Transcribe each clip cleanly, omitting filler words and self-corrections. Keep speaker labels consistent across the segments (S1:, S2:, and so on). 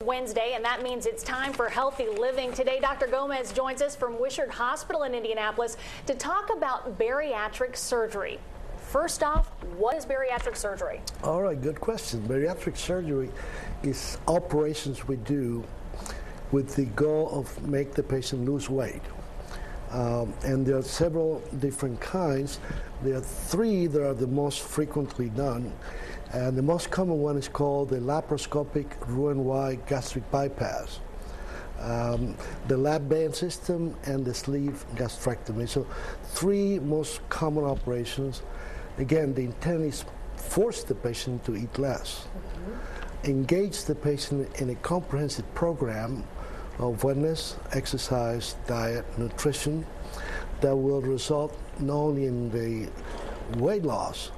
S1: Wednesday, and that means it's time for healthy living. Today, Dr. Gomez joins us from Wishart Hospital in Indianapolis to talk about bariatric surgery. First off, what is bariatric surgery?
S2: All right, good question. Bariatric surgery is operations we do with the goal of make the patient lose weight. And there are several different kinds. There are three that are the most frequently done. And the most common one is called the laparoscopic Roux-en-Y gastric bypass, the lap band system, and the sleeve gastrectomy. So three most common operations. Again, the intent is force the patient to eat less, engage the patient in a comprehensive program of wellness, exercise, diet, nutrition that will result not only in the weight loss,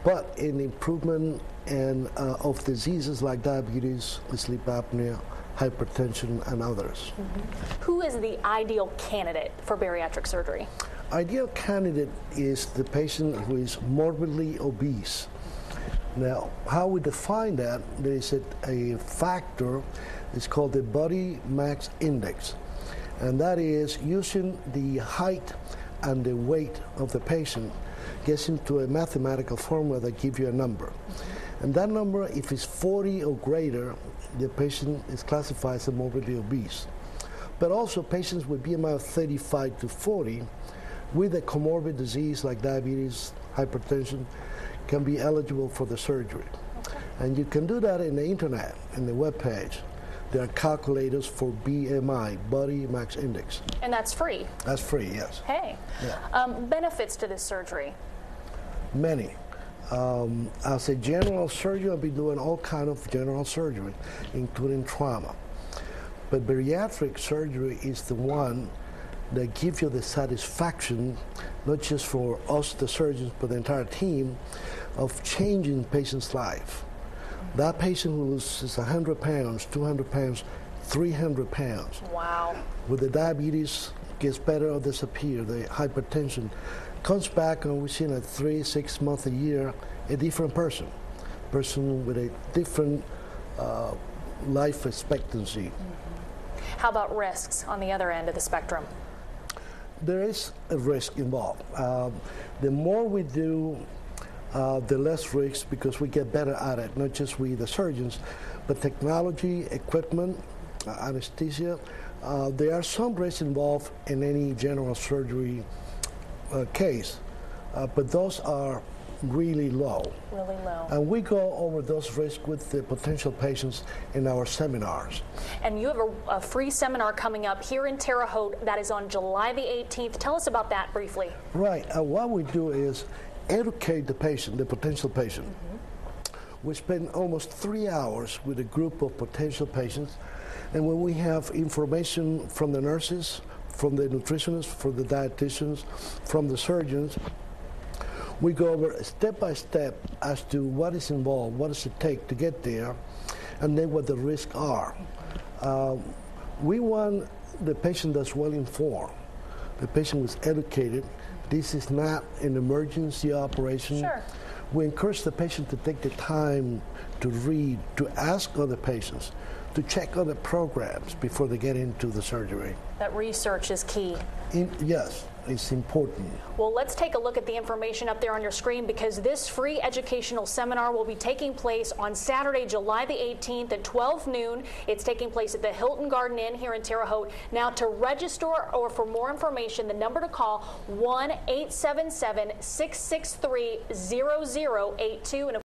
S2: but in improvement of diseases like diabetes, sleep apnea, hypertension, and others.
S1: Who is the ideal candidate for bariatric surgery?
S2: Ideal candidate is the patient who is morbidly obese. Now, how we define that, there is a factor, it's called the body mass index. And that is using the height and the weight of the patient gets into a mathematical formula that gives you a number. And that number, if it's 40 or greater, the patient is classified as morbidly obese. But also patients with BMI of 35 to 40 with a comorbid disease like diabetes, hypertension, can be eligible for the surgery. And you can do that in the internet, in the web page. There are calculators for BMI, body mass index.
S1: And that's free?
S2: That's free, yes.
S1: Hey. Yeah. Benefits to this surgery?
S2: Many. As a general surgeon, I'll be doing all kinds of general surgery, including trauma. But bariatric surgery is the one that gives you the satisfaction, not just for us, the surgeons, but the entire team, of changing patient's life. That patient who loses 100 pounds, 200 pounds, 300 pounds.
S1: Wow.
S2: With the diabetes, gets better or disappear, the hypertension, comes back and within a 3, 6 months, a year, a different person with a different life expectancy.
S1: How about risks on the other end of the spectrum?
S2: There is a risk involved. The more we do, the less risk, because we get better at it, not just we, the surgeons, but technology, equipment, anesthesia. There are some risks involved in any general surgery case, but those are really low.
S1: Really low.
S2: And we go over those risks with the potential patients in our seminars.
S1: And you have a free seminar coming up here in Terre Haute that is on July the 18th. Tell us about that briefly.
S2: Right. What we do is educate the patient, the potential patient. We spend almost 3 hours with a group of potential patients, and when we have information from the nurses, from the nutritionists, from the dietitians, from the surgeons, we go over step by step as to what is involved, what does it take to get there, and then what the risks are. We want the patient that's well informed, the patient was educated. This is not an emergency operation.
S1: Sure.
S2: We encourage the patient to take the time to read, to ask other patients, to check other programs before they get into the surgery.
S1: That research is key.
S2: Yes, it's important.
S1: Well, let's take a look at the information up there on your screen, because this free educational seminar will be taking place on Saturday, July the 18th at 12 noon. It's taking place at the Hilton Garden Inn here in Terre Haute. Now, to register or for more information, the number to call, 1-877-663-0082.